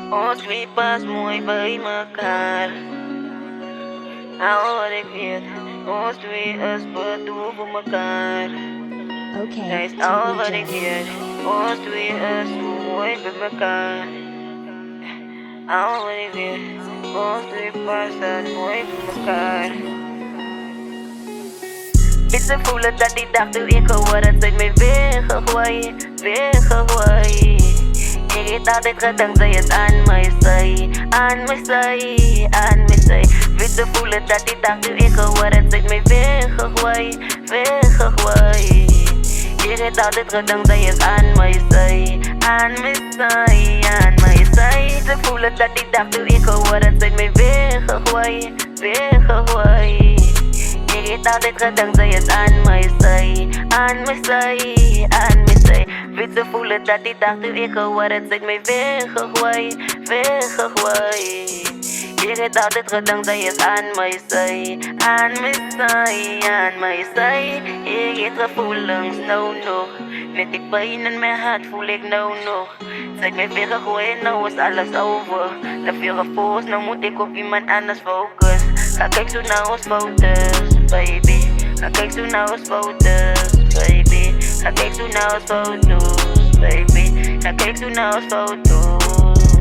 Ons twee pas mooi bij mekaar. Al wat ik weet, ons twee is bedoeld voor mekaar. Okay, Dat is al wat ik TBJ. weet, ons twee is mooi bij mekaar. Al wat ik weet, ons twee passen mooi bij mekaar. Mensen voelen dat die dag toen ik geworden zijn mij weggegooid. Ik heb altijd gedacht dat je het aan mij zei. Mensen voelen dat die dag toen ik geworden zijn mij weggegooid. Ik heb altijd gedacht dat je het aan mij zei. Mensen voelen dat die dag toen ik geworden zijn mij weggegooid. Ik heb altijd gedacht dat je het aan mij zei. Mensen voelen dat die dag toen ik geworden zijn mij weggegooid. Ik heb altijd gedacht dat je het aan mij zei. Ik heb gevoelens nou nog. Met die pijn in mijn hart voel ik nou nog. Zij mij weggegooid, nou is alles over. Te veel gefocust, nou moet ik op iemand anders focus. Ga kijk zo naar ons foto's, baby. Ga kijk zo naar ons foto's, baby. Ga kijk zo naar ons foto's, baby. Ga kijk zo naar ons foto's.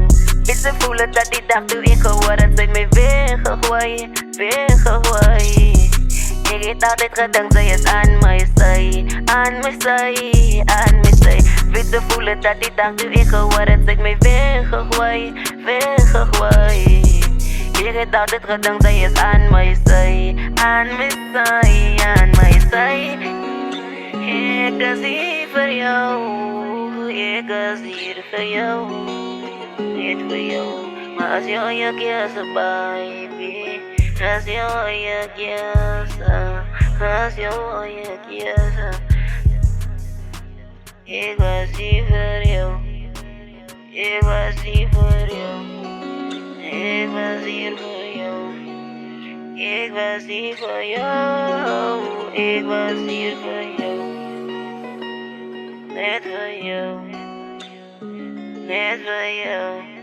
Mensen voelen dat die dag toen ik geworden zijn mij weggegooid. Ik heb altijd gedacht dat je het aan mij zei. Mensen voelen dat die dag toen ik geworden zijn mij weggegooid. Ik heb altijd gedacht dat je het aan mij zei. Ik is hier voor jou. Ik is hier voor jou. Niet voor jou. Maar als jou je kiest, baby. Als jou je kiest. Als jou je kiest. Ik was hier voor jou. Ik was hier voor jou. Ik was hier voor jou. Ik was hier voor jou. Ik was hier voor jou. Net voor jou. Net voor jou.